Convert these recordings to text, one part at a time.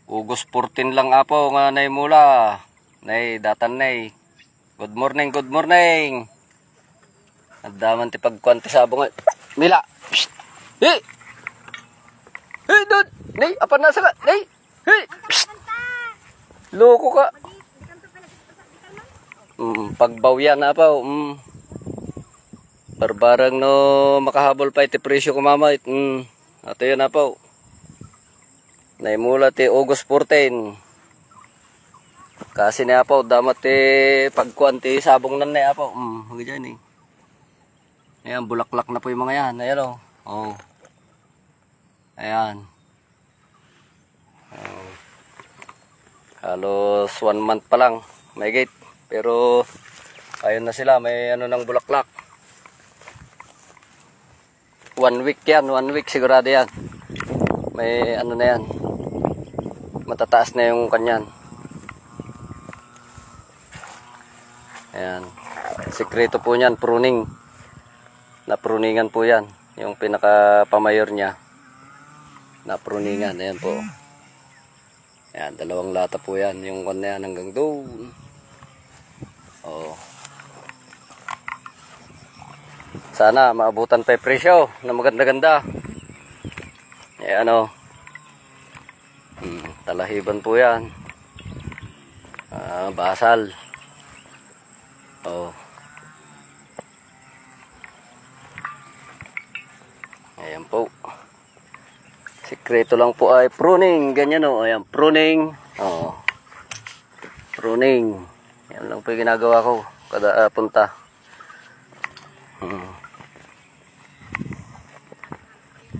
Ugos 14 lang apo nga nay mula. Nay datan nay. Good morning, good morning. Adaman ti pagkwanti sabong. Mila. Psst. Hey. Hey, dud. Nay, apan nasa ka? Nay. Hey. Psst. Loko ka. Pagbawyan na pa. Barbarang no makahabol pa iti presyo ko mama. Ato yun na pa. Naimula ti August 14. Kasi na po damat ti pagkuan ti sabong nan na po. Huwag dyan eh. Ayan, bulaklak na po yung mga yan. Ayan o. Oh. Ayan. Halos 1 month pa lang. May gate. Pero ayun na sila. May ano ng bulaklak. 1 week yan. 1 week sigurado yan. May ano na yan. Matataas na yung kanyan. Ayan. Sikreto po niyan, pruning. Napruningan po yan. Yung pinaka-pamayor niya. Napruningan. Ayan po. Ayan, 2 lata po yan. Yung kan na yan hanggang doon. Oo. Sana maabutan pa yung presyo na maganda-ganda. Ayan o. Talahiban po yan. Basal. Oh. Ayan po. Sikreto lang po ay pruning. Ganyan o. Ayan, pruning. Oh. Pruning. Yan lang po yung ginagawa ko kada punta.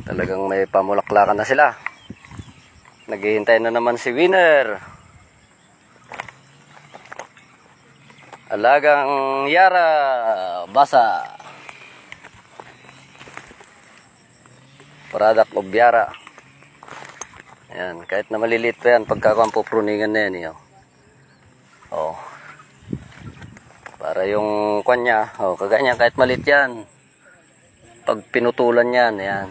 Talagang may pamulaklakan na sila. Naghihintay na naman si Winner. Alagang Yara Basa. Product of Yara. Ayan, kahit na maliliit pa yan, pagkakuan po pruningan na yan. Oh. Para yung kwan niya, kaganya kahit maliit yan. Pag pinutulan yan, ayan.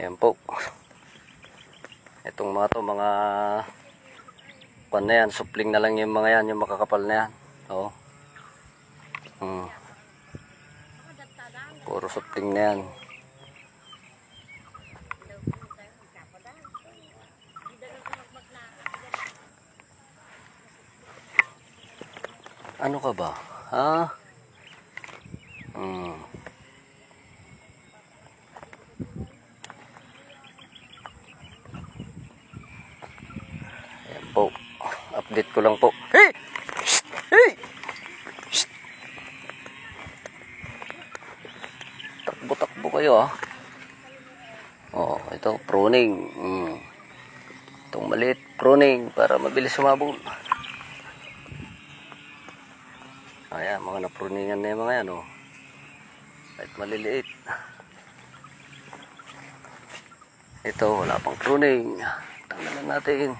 Ayan po. Itong mga to, mga kwan na yan, supling na lang yung mga yan, yung makakapal na yan. Oo. Puro supling na yan. Ano ka ba? Ha? Po. Update ko lang po. Hey! Shh! Hey! Shh! Takbo-takbo kayo Oh, ito pruning. Itong maliit pruning para mabilis sumabog. Ayan, mga napruningan na yung mga yan Kahit maliliit. Ito, wala pang pruning. Tanggalan natin.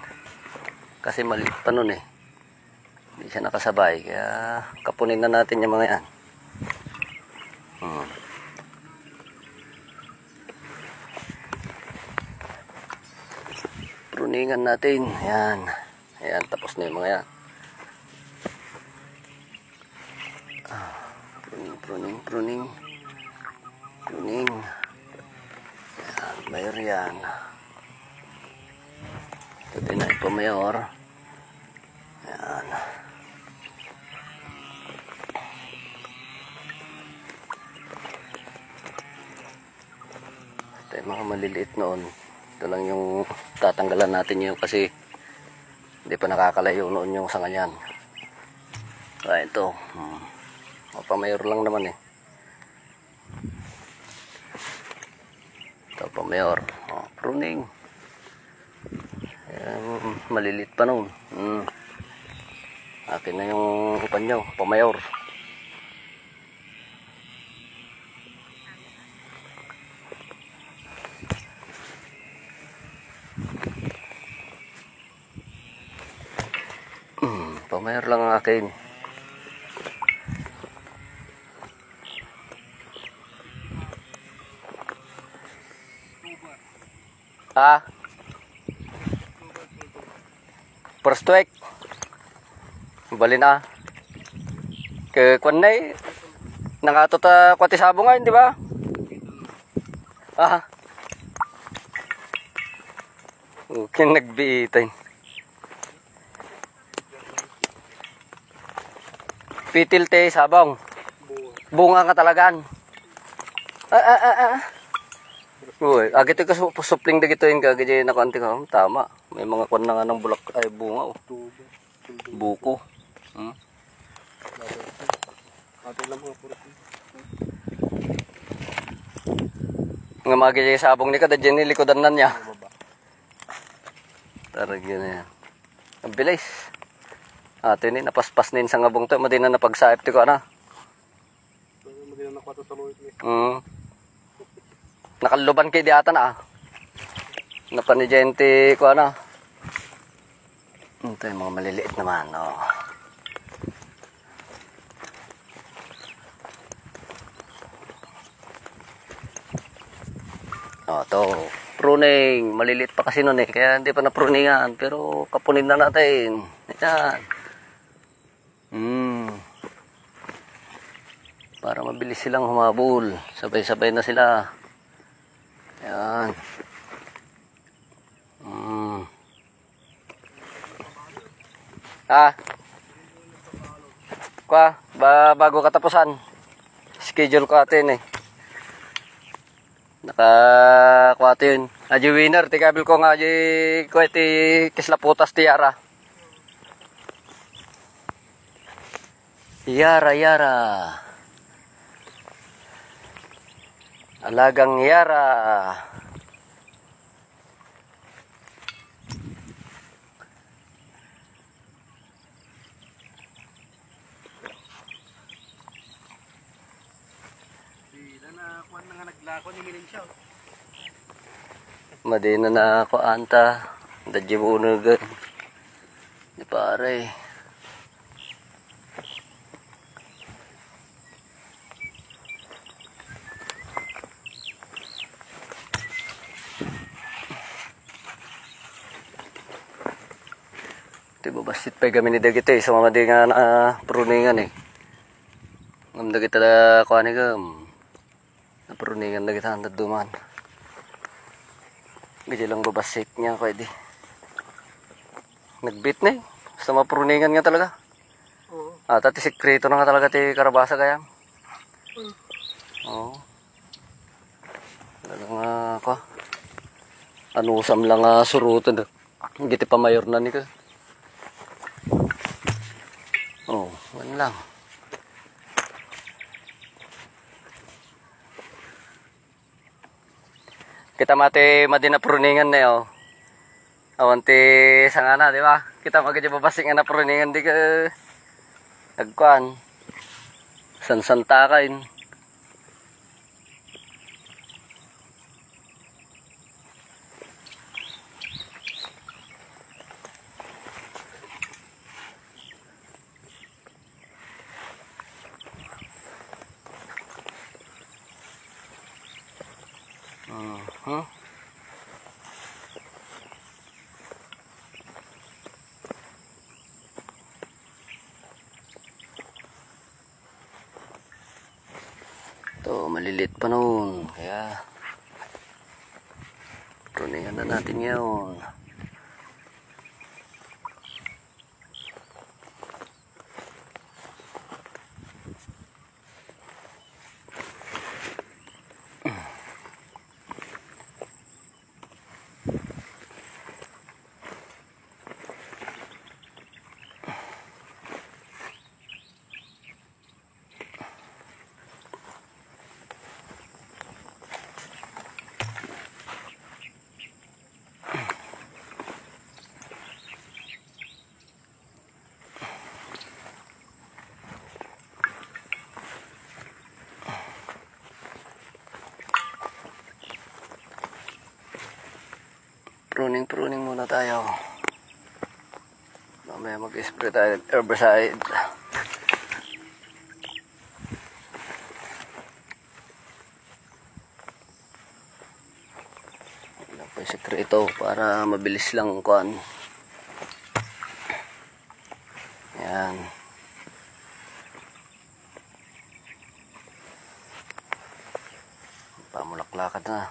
Kasi maliit pa nun Hindi siya nakasabay. Kaya kapunin na natin yung mga yan. Pruningan natin. Ayan. Ayan, tapos na yung mga yan. Pruning. Ayan, mayor yan. Ito din ay pamayor. Ayan. Ito yung mga maliliit noon. Ito lang yung tatanggalan natin yun kasi hindi pa nakakalayo noon yung sanga niyan. Ito. Pamayor lang naman Ito pamayor. Pruning. Malilit pa noon. Akin na yung panyo, pamayor. Pamayor lang ang akin. Ha? First week. Bali na. Ke kwan na eh. Nangatot kwati sabong ngayon, di ba? Ah. Okay, nagbiitin. Pitil te sabong. Bunga nga talagan. Uy, agito ka supling na gito yung kagaya na kanti ka. Tama. May mga kwan na nga ng bulak ay bunga. Oh. Buko. Hmm? Nga magiging sabong ni ka, dadyan nilikodan na niya. Taragyan na yan. Ang bilis. Ito yun, napaspas na yun sa ngabong to. Madi na napagsaip ti ko, ano? Nakaluban kay di ata na, ah. Napanijente ko, ano? Ito yung mga maliliit naman, oh. Oh, to. Pruning. Maliliit pa kasi nun eh. Kaya hindi pa na-pruningan. Pero kapunin na natin. Ayan. Para mabilis silang humabol. Sabay-sabay na sila. Ayan. Bago katapusan. Schedule ko atin eh. Nakakuha yun. Aji winner, tikabil ko nga aji ko iti kislaputas tiara. Yara. Alagang yara. Madina na ako anta. Dadji mo unagan. Di pare. Diba basit pa kami ni dagito eh. Sa mamadi nga na pruningan eh. Ngam dagito na kuha ni gam. Na pruningan dagito ang duman. Gaya lang babasit niya ko edi. Nagbit na eh. Basta mapruningan nga talaga. Tati sikreto na nga talaga ti karabasa kaya. Oo. Talagang ako. Anusam lang surutan. Giti pa mayor na ni ka. Wala lang. Kita mati madina pruningan na yo. Awanti sangana, di ba? Kita magadi babasing na pruningan di ka nagkuan. Sansantakain. Ito, malilit pa noon. Kaya, pruningan na natin yun. Pruning muna tayo. Mamaya mag-spray tayo ng herbicide. Wala pa Sekreto para mabilis lang kuan. Yan. Pamulaklakan na.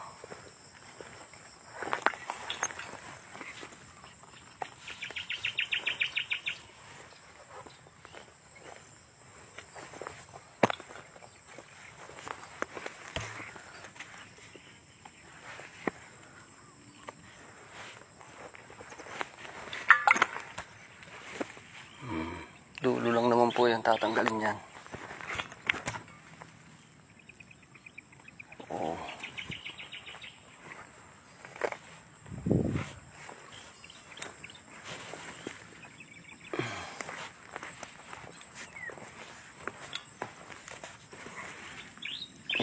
Dulo lang naman po yung tatanggalin yan. Oh.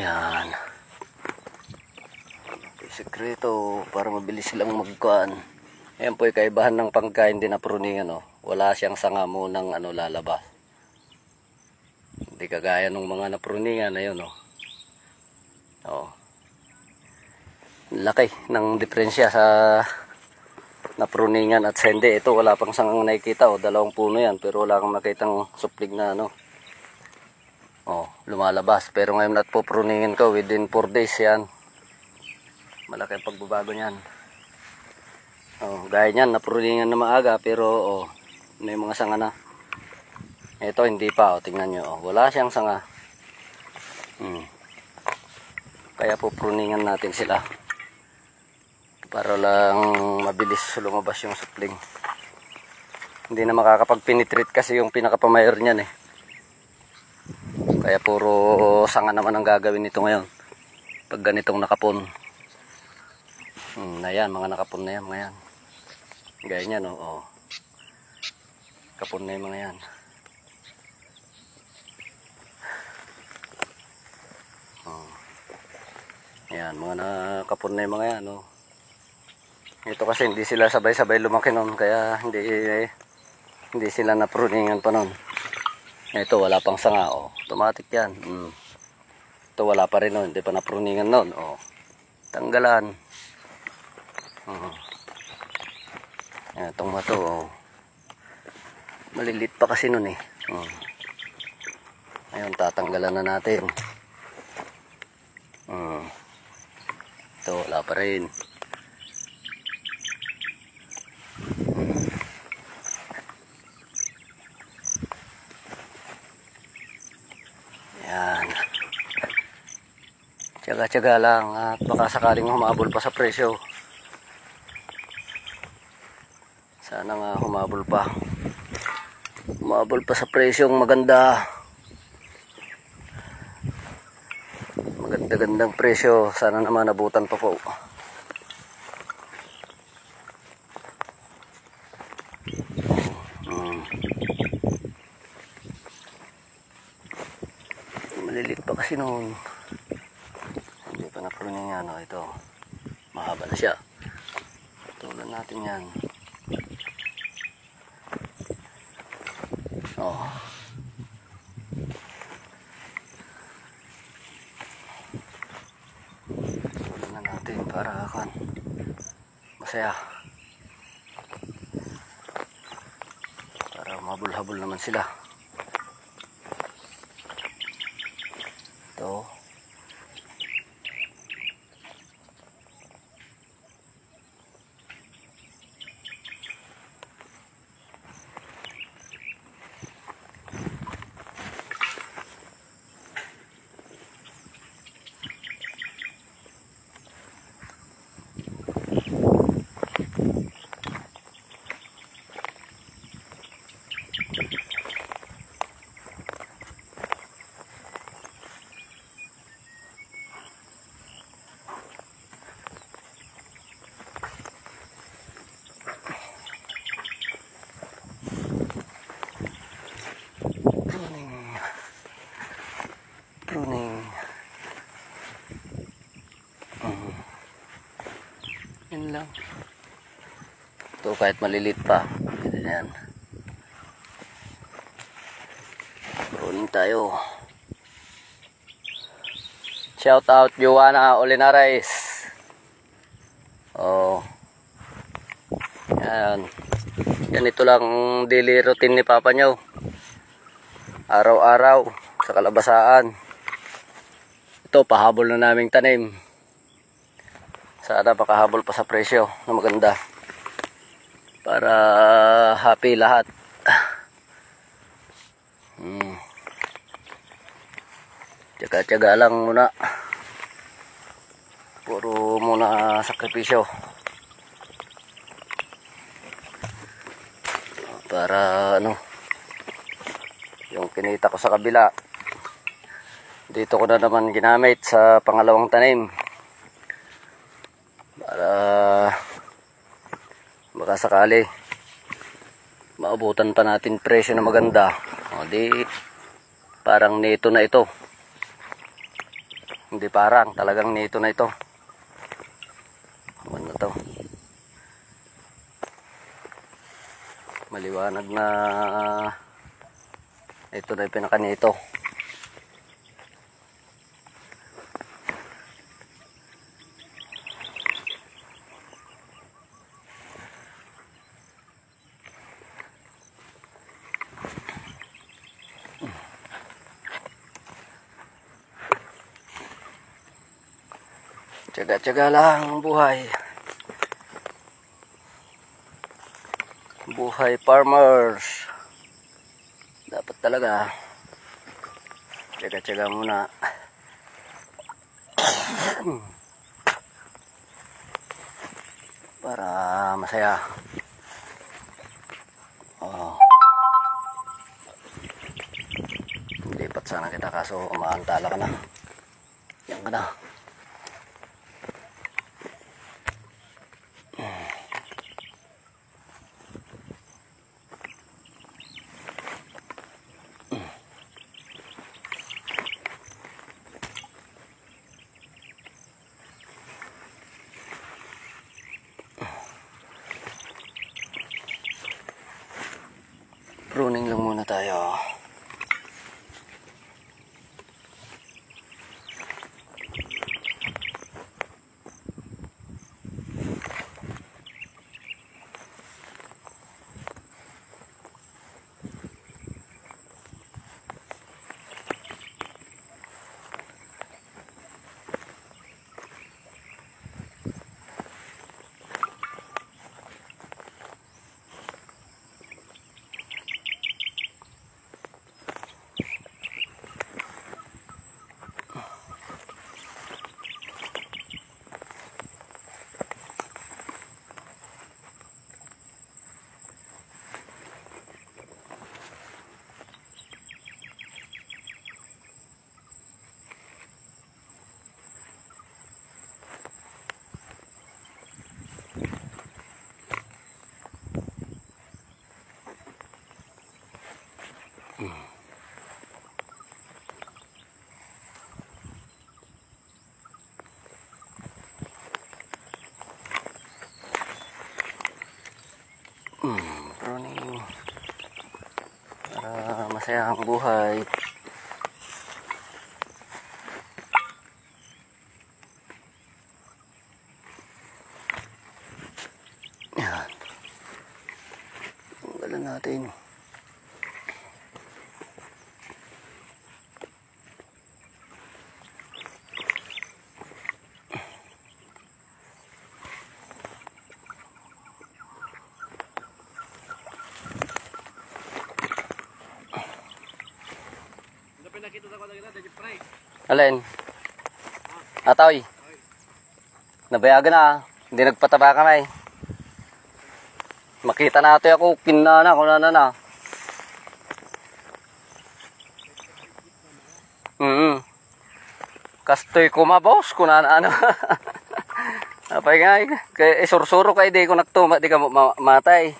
Yan. Sekreto para mabilis silang magkuhan. Ayan po yung kaibahan ng pagkain din na pruningan. Oh. Wala siyang sanga mo ng lalabas. Hindi kagaya ng mga napruningan. Ayun oh. Oh. Laki ng diferensya sa napruningan at sa hindi. Ito wala pang sangang nakikita. Oh. Dalawang puno yan pero wala kang makitang suplig na lumalabas. Pero ngayon at po pruningan ko within 4 days yan. Malaki ang pagbabago niyan. Gaya niyan napruningan na maaga pero may mga sanga na. Ito hindi pa, tingnan nyo. Wala siyang sanga. Kaya po pruningan natin sila. Para lang mabilis lumabas yung supling. Hindi na makakapag-penetrate kasi yung pinaka-pamayor niyan eh. Kaya puro sanga naman ang gagawin nito ngayon. Pag ganitong nakapon. Ayan, mga nakapon na yan, mga yan. Gaya niyan, kapon na yung mga yan. Ayan, mga nakapon na yung mga yan. Ito kasi hindi sila sabay-sabay lumaki nun. Kaya hindi sila napruningan pa nun. Ito wala pang sanga. Automatic yan. Ito wala pa rin nun. Hindi pa napruningan nun. Tanggalan. Ayan, itong mato. Malilit pa kasi nun eh. Ayun, tatanggalan na natin. Ito, wala pa rin. Ayan. Tiyaga-tiyaga lang at baka sakaling humabol pa sa presyo. Sana nga humabol pa. Humabol pa sa presyong maganda. Maganda-gandang presyo. Sana naman nabutan pa po. Malilit pa kasi noon. Hindi pa napruningan. Ito. Mahaba na siya. Tulan natin yan. Tulan na natin para masaya. Para mabul-habol naman sila. Ito. Pruning. Yan lang. Ito kahit malilit pa. Yan. Pruning tayo. Shout out Joanna Olinares. Oh. Yan. Ganito lang ang daily routine ni Papa nyo. Araw-araw sa kalabasaan. Ito, pahabol na naming tanim. Sana makahabol pa sa presyo na maganda. Para happy lahat. Tsaga-tsaga lang muna. Puro muna sakripisyo. Para ano, yung kinita ko sa kabila, dito ko na naman ginamit sa pangalawang tanim. Para baka sakali maabutan pa natin presyo na maganda. O di parang nito na ito. Hindi parang, talagang nito na ito. Ano to? Maliwanag na ito na yung pinaka nito. Tsaga-tsaga lang ang buhay. Buhay farmers. Dapat talaga tsaga-tsaga muna. Para masaya. Oh. Lipat sana kita kaso umaantala ka na. Yan ka na. Pruning lang muna tayo. Pruning para masaya ang buhay. Yan. Tanggalan natin. Alin? Atoy. Nabayagan na. Hindi nagpataba kamay. Makita natin ako. Kinana ko na. Kastoy ko mabos. Kunana. Apay nga. Kaya sursuro kayo. Di ko nagtuma. Di ka matay.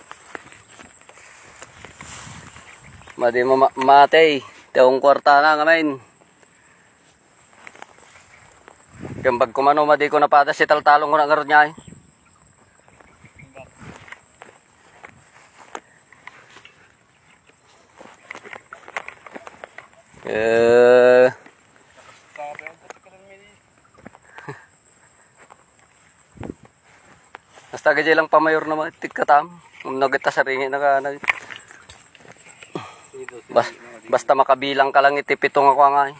Madi mo matay. Tiyong kwarta na ngayon. Gambag ko mano, madi ko napada si taltalong ko na garod niya. Tagay lang pamayor na matik katam. Nagita sa ringin na ka. Basta makabilang ka lang iti pitong ako nga.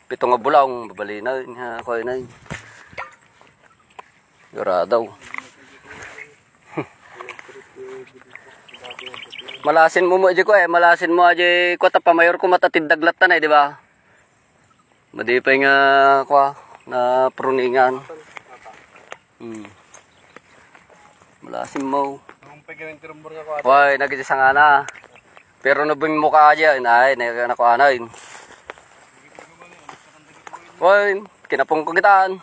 Pitong nga bulaong. Babali na. Ako na. Yura daw. Malasin mo mo aja ko eh. Malasin mo aja ko. Pamayor ko matatid daglat na di ba? Madipay nga ko na pruningan. Malasin mo. Hoy, nagisa nga na. Pero nabing mukha aja. Ay, nakuanain. Hoy, kinapong ko kitaan.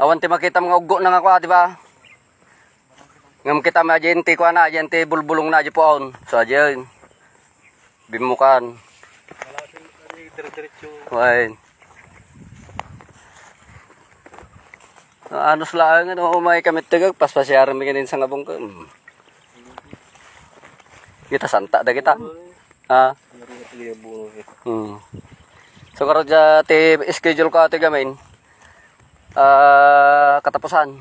Awan ti makita mga ugo na nga ko, di ba? Ngam kita ma agente ko na, agente bulbulong na aja poon. So aja yun. Bimukan. Hoy. Ano sila ano may kamit tagag paspasyaran mi kanin sa ngabong ko. Kita santa da kita. Ha. So karon ja ti schedule ko ati gamin. Katapusan.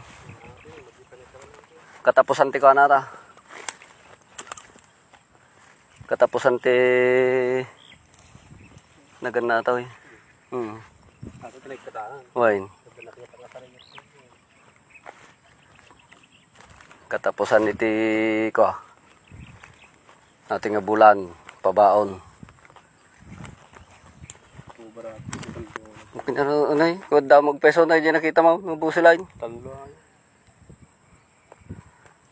Katapusan ti ko na ta. Katapusan ti nagan na taw eh. Wain. Katapusan iti ko. Ating nga bulan pabaon. Mungkin ano ay, kung daw magpeso na diyan nakita mo ng busilain.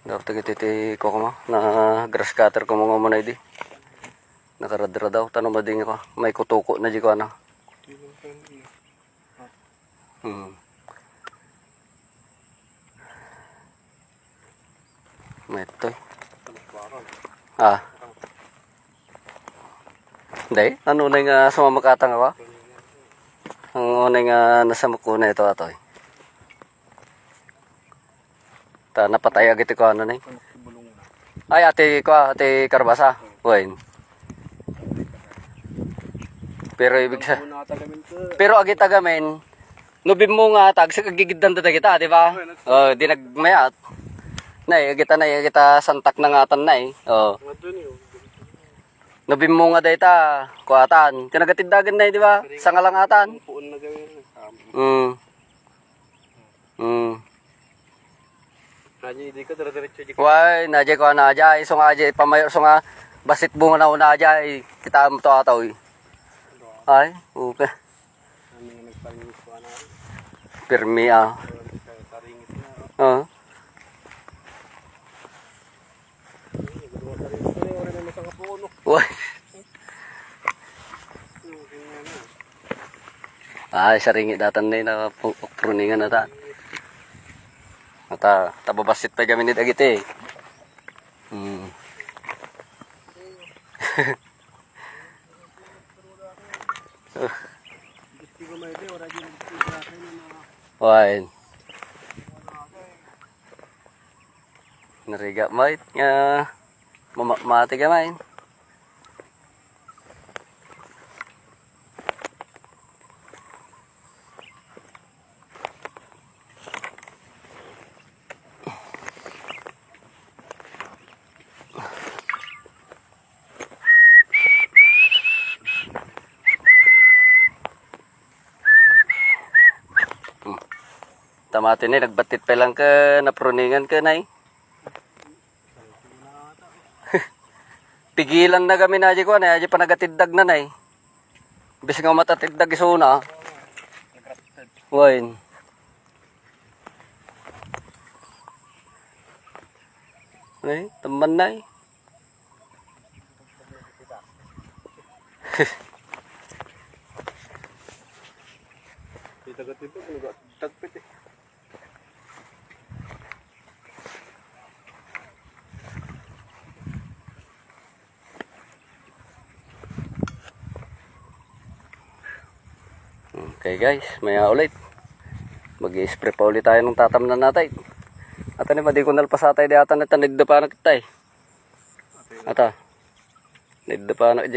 Dapat iti ko mo na grass cutter ko mga manay di. Nakaradra daw tanong mading ko. May kutuko na di ko ana. Metoy. Hindi, ano na nga sumamakatang ako? Ang una nga nasa mukuna ito atoy. Ta napatay agad ko ano na ay ate Karbasa. Wain. Pero ibig sa pero agi tagamen nubim mo nga tag sa kagigidan ta kita, di ba? Oh, di nagmayat. Nay, kita santak na ngatan na eh. Oh. Nubim mo nga dayta kuatan. Kinagatiddagan na eh, di ba? Sa ngalangatan. Why, naje ko na aja, so nga aja pamayor so nga basit bunga na una aja kita mo to ataw. Ay, okay. Pirmi ah. Why? Ay, saringit datan na pruningan na ta. Mata, tababasit pa gamin dito agiti. Wain. Nariga mait nga mati gamain. Tamati ni nagbatit pa lang ka napruningan ka nay. Pigilan na kami na ko na aja panagatiddag na nay. Bis nga matatiddag isuna. Wain. Nay, teman nay. Kita gatid ko tagpit eh. Okay guys, maya ulit. Mag-i-spray pa ulit tayo ng tatamnan natin. At ano ba, di ko nalpasatay di ata na tanigda pa na kita eh. Ata, nigda pa na